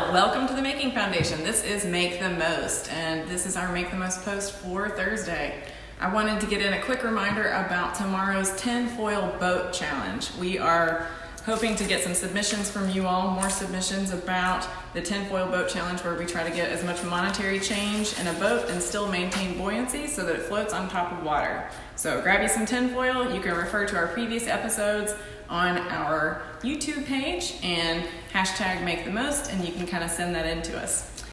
Well, welcome to the Making Foundation. This is Make the Most, and this is our Make the Most post for Thursday. I wanted to get in a quick reminder about tomorrow's tinfoil boat challenge. We are hoping to get some submissions from you all, more submissions about the tinfoil boat challenge, where we try to get as much monetary change in a boat and still maintain buoyancy so that it floats on top of water. So grab you some tinfoil. You can refer to our previous episodes on our YouTube page and hashtag Make the Most, and you can kind of send that in to us.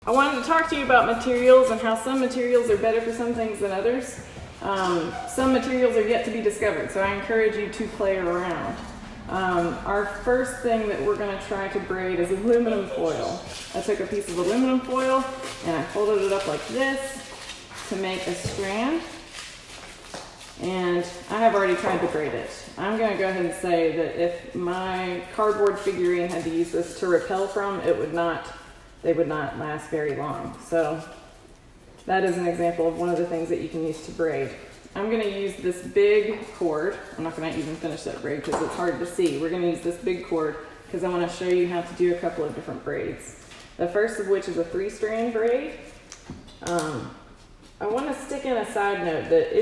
I wanted to talk to you about materials and how some materials are better for some things than others. Some materials are yet to be discovered, so I encourage you to play around. Our first thing that we're going to try to braid is aluminum foil. I took a piece of aluminum foil and I folded it up like this to make a strand, and I have already tried to braid it. I'm going to go ahead and say that if my cardboard figurine had to use this to rappel from, they would not last very long. So that is an example of one of the things that you can use to braid. I'm going to use this big cord. I'm not going to even finish that braid because it's hard to see. We're going to use this big cord because I want to show you how to do a couple of different braids. The first of which is a 3-strand braid. I want to stick in a side note that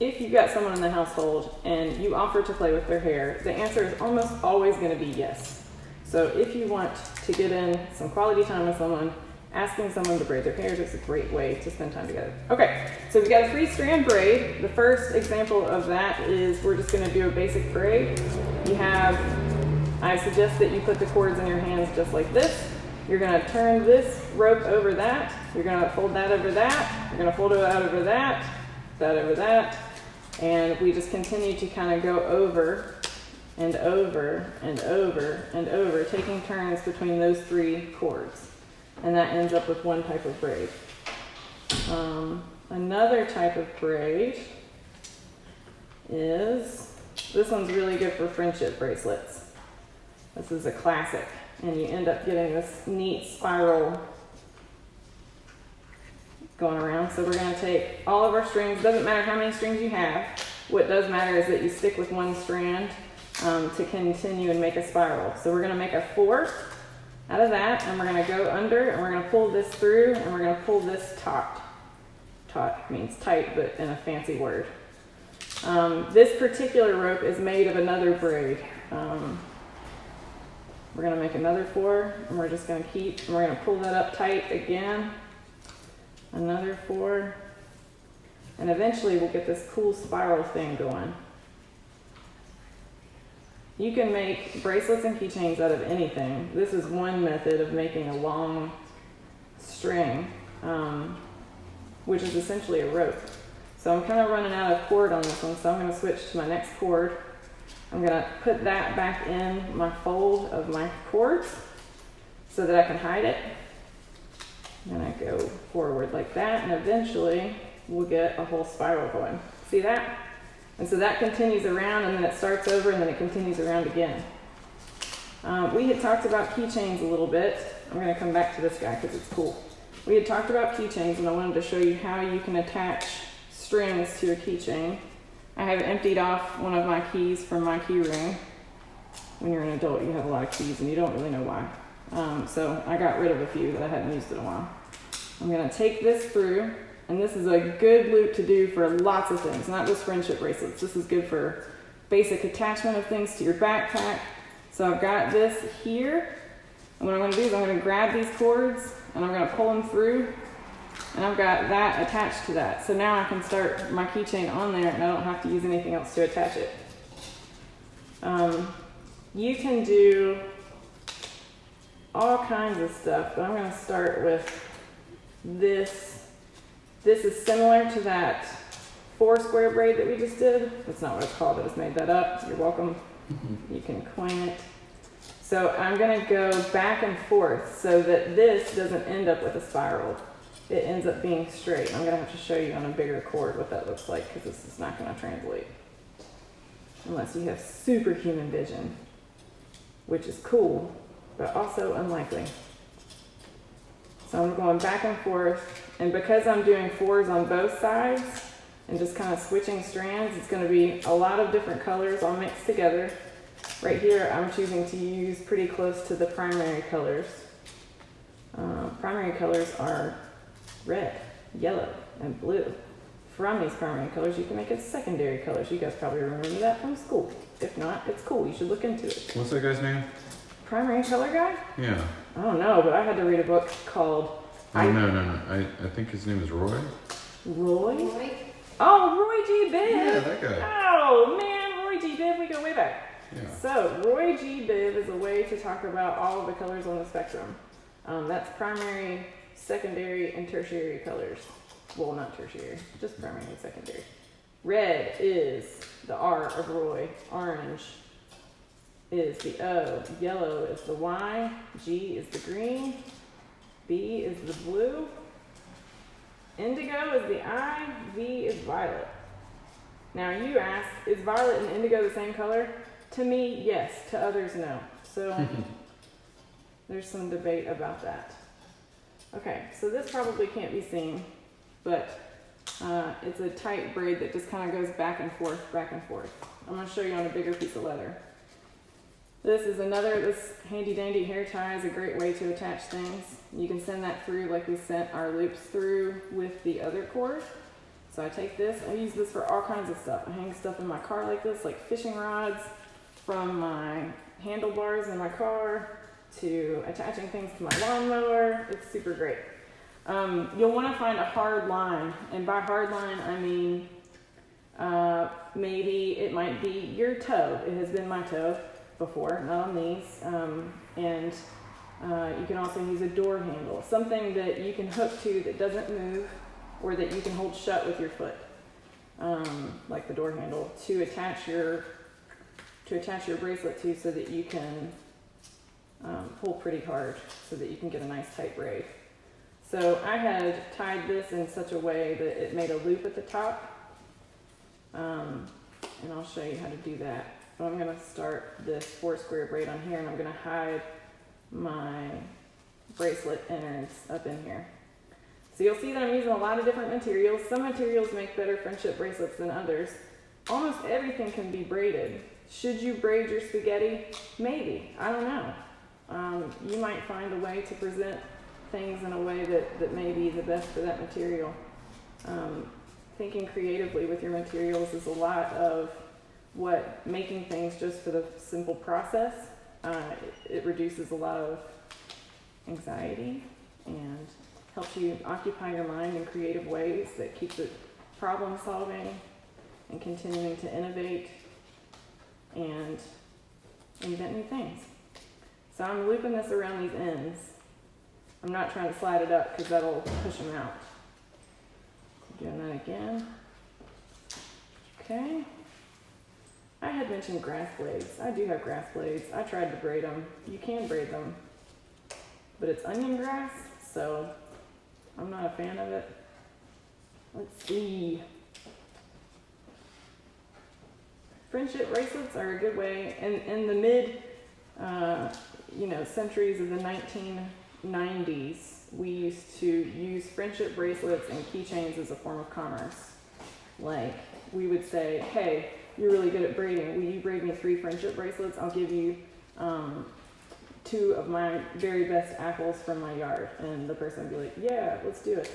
if you've got someone in the household and you offer to play with their hair, the answer is almost always going to be yes. So if you want to get in some quality time with someone, asking someone to braid their hair is a great way to spend time together. Okay, so we've got a 3-strand braid. The first example of that is we're just going to do a basic braid. I suggest that you put the cords in your hands just like this. You're going to turn this rope over that. You're going to fold that over that. You're going to fold it out over that over that. And we just continue to kind of go over and over and over and over, taking turns between those 3 cords. And that ends up with one type of braid. Another type of braid is, this one's really good for friendship bracelets. This is a classic, and you end up getting this neat spiral going around. So we're going to take all of our strings. Doesn't matter how many strings you have. What does matter is that you stick with one strand to continue and make a spiral. So we're going to make a 4 out of that, and we're going to go under, and we're going to pull this through, and we're going to pull this taut. Taut means tight, but in a fancy word. This particular rope is made of another braid. We're going to make another 4, and we're just going to we're going to pull that up tight again. Another 4, and eventually we'll get this cool spiral thing going. You can make bracelets and keychains out of anything. This is one method of making a long string, which is essentially a rope. So I'm kind of running out of cord on this one, so I'm going to switch to my next cord. I'm going to put that back in my fold of my cords so that I can hide it. And I go forward like that, and eventually we'll get a whole spiral going. See that? And so that continues around, and then it starts over, and then it continues around again. We had talked about keychains a little bit. I'm going to come back to this guy because it's cool. We had talked about keychains, and I wanted to show you how you can attach strings to a keychain. I have emptied off one of my keys from my key ring. When you're an adult, you have a lot of keys, and you don't really know why. So I got rid of a few that I hadn't used in a while. I'm going to take this through. And this is a good loop to do for lots of things, not just friendship bracelets. This is good for basic attachment of things to your backpack. So I've got this here. And what I'm going to do is I'm going to grab these cords and I'm going to pull them through. And I've got that attached to that. So now I can start my keychain on there and I don't have to use anything else to attach it. You can do all kinds of stuff, but I'm going to start with this. This is similar to that 4-square braid that we just did. That's not what it's called, I just made that up. You're welcome. You can coin it. So I'm going to go back and forth so that this doesn't end up with a spiral. It ends up being straight. I'm going to have to show you on a bigger cord what that looks like because this is not going to translate. Unless you have superhuman vision, which is cool, but also unlikely. So I'm going back and forth, and because I'm doing 4s on both sides and just kind of switching strands, it's going to be a lot of different colors all mixed together. Right here I'm choosing to use pretty close to the primary colors. Primary colors are red, yellow, and blue. From these primary colors you can make it secondary colors. You guys probably remember that from school. If not, it's cool, you should look into it. What's that guy's name? Primary color guy? Yeah. I don't know, but I had to read a book called... No. I think his name is Roy. Roy? Oh, Roy G. Biv. Yeah, that guy. Oh, man, Roy G. Biv, we go way back. Yeah. So, Roy G. Biv is a way to talk about all of the colors on the spectrum. That's primary, secondary, and tertiary colors. Well, not tertiary, just primary and secondary. Red is the R of Roy. Orange is the O. Yellow is the Y. G is the green. B is the blue. Indigo is the I. V is violet. Now you ask, is violet and indigo the same color? To me, yes. To others, no. So there's some debate about that. Okay, so this probably can't be seen, but it's a tight braid that just kind of goes back and forth, back and forth. I'm going to show you on a bigger piece of leather. This handy dandy hair tie is a great way to attach things. You can send that through like we sent our loops through with the other cord. So I take this, I use this for all kinds of stuff. I hang stuff in my car like this, like fishing rods, from my handlebars in my car to attaching things to my lawnmower. It's super great. You'll want to find a hard line, and by hard line I mean maybe it might be your toe. It has been my toe before, not on these. And you can also use a door handle, something that you can hook to that doesn't move or that you can hold shut with your foot, like the door handle, to attach your bracelet to, so that you can pull pretty hard so that you can get a nice tight braid. So I had tied this in such a way that it made a loop at the top, and I'll show you how to do that. So I'm going to start this 4 square braid on here, and I'm going to hide my bracelet innards up in here. So you'll see that I'm using a lot of different materials. Some materials make better friendship bracelets than others. Almost everything can be braided. Should you braid your spaghetti? Maybe. I don't know. You might find a way to present things in a way that may be the best for that material. Thinking creatively with your materials is a lot of what making things just for the simple process. It reduces a lot of anxiety and helps you occupy your mind in creative ways that keeps it problem solving and continuing to innovate and invent new things. So I'm looping this around these ends. I'm not trying to slide it up because that'll push them out. Doing that again. Okay. I had mentioned grass blades. I do have grass blades. I tried to braid them. You can braid them, but it's onion grass, so I'm not a fan of it. Let's see. Friendship bracelets are a good way. In the mid, centuries of the 1990s, we used to use friendship bracelets and keychains as a form of commerce. Like, we would say, hey, you're really good at braiding. Will you braid me 3 friendship bracelets? I'll give you 2 of my very best apples from my yard. And the person would be like, yeah, let's do it.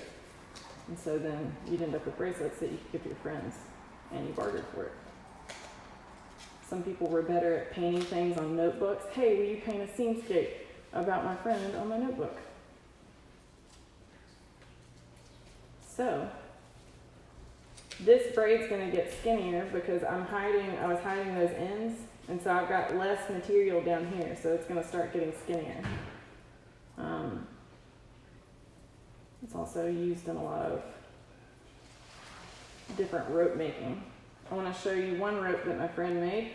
And so then you'd end up with bracelets that you could give to your friends, and you bartered for it. Some people were better at painting things on notebooks. Hey, will you paint a scenescape about my friend on my notebook? So this braid's going to get skinnier because I was hiding those ends, and so I've got less material down here, so it's going to start getting skinnier. It's also used in a lot of different rope making. I want to show you one rope that my friend made.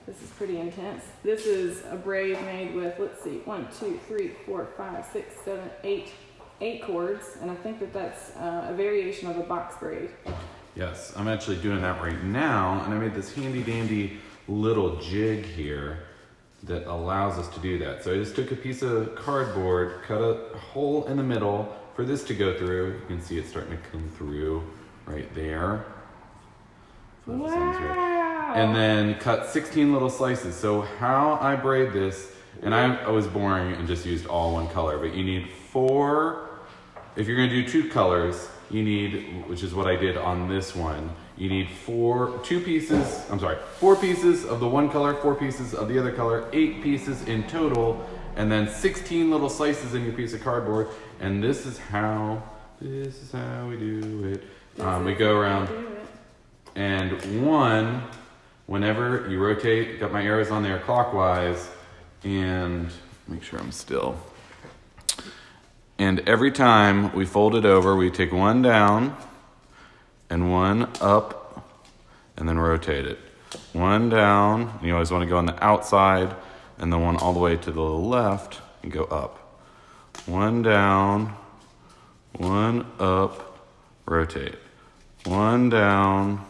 This is pretty intense. This is a braid made with, let's see, 1, 2, 3, 4, 5, 6, 7, 8 cords, and I think that's a variation of a box braid. Yes, I'm actually doing that right now, and I made this handy dandy little jig here that allows us to do that. So I just took a piece of cardboard, cut a hole in the middle for this to go through. You can see it starting to come through right there. Wow. And then cut 16 little slices. So how I braid this, and I was boring and just used all one color, but you need 4, if you're gonna do 2 colors, you need, which is what I did on this one, you need 4 pieces of the one color, 4 pieces of the other color, 8 pieces in total, and then 16 little slices in your piece of cardboard. And this is how we do it. We go around, and whenever you rotate, got my arrows on there clockwise, and make sure I'm still. And every time we fold it over, we take one down and one up and then rotate it. One down, and you always want to go on the outside, and then one all the way to the left and go up. One down, one up, rotate. One down,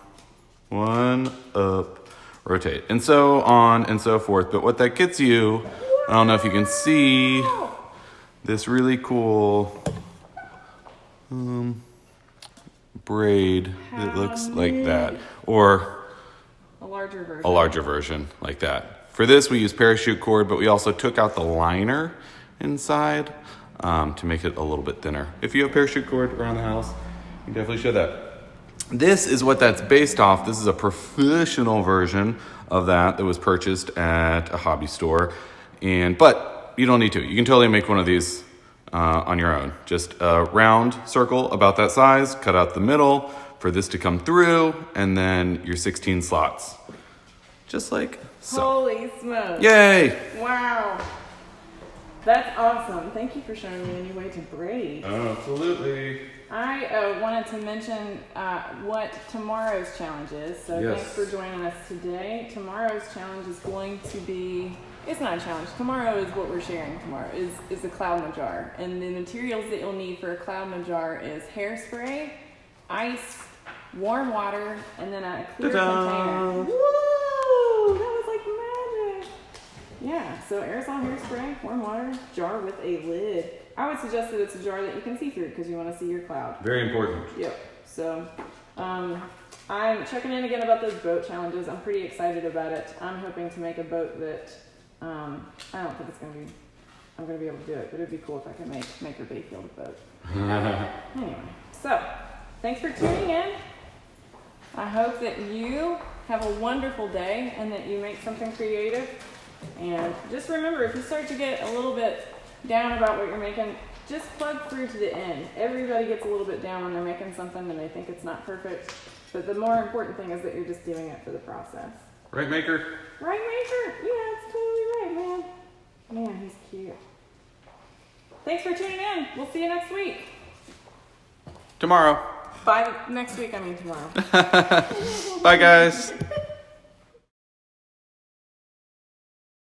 one up, rotate. And so on and so forth. But what that gets you, I don't know if you can see, this really cool braid that looks like that, or a larger version like that. For this we use parachute cord, but we also took out the liner inside to make it a little bit thinner. If you have parachute cord around the house, you can definitely show that. This is what that's based off. This is a professional version of that was purchased at a hobby store, but you don't need to. You can totally make one of these on your own. Just a round circle about that size, cut out the middle for this to come through, and then your 16 slots. Just like so. Holy smokes. Yay! Wow. That's awesome. Thank you for showing me a new way to braid. Oh, absolutely. I wanted to mention what tomorrow's challenge is. So Yes. Thanks for joining us today. Tomorrow's challenge is going to be, it's not a challenge. Tomorrow is what we're sharing tomorrow, is the cloud in a jar. And the materials that you'll need for a cloud in a jar is hairspray, ice, warm water, and then a clear Ta-da! container. Woo! That was like magic. Yeah, so aerosol hairspray, warm water, jar with a lid. I would suggest that it's a jar that you can see through because you want to see your cloud. Very important. Yep. So I'm checking in again about those boat challenges. I'm pretty excited about it. I'm hoping to make a boat that I don't think I'm going to be able to do it, but it'd be cool if I could make a Bayfield boat. Anyway, so thanks for tuning in. I hope that you have a wonderful day and that you make something creative. And just remember, if you start to get a little bit down about what you're making, just plug through to the end. Everybody gets a little bit down when they're making something and they think it's not perfect. But the more important thing is that you're just doing it for the process. Right, Maker? Right, Maker? Yeah, that's totally right, man. Man, he's cute. Thanks for tuning in. We'll see you next week. Tomorrow. By next week, I mean tomorrow. Bye, guys.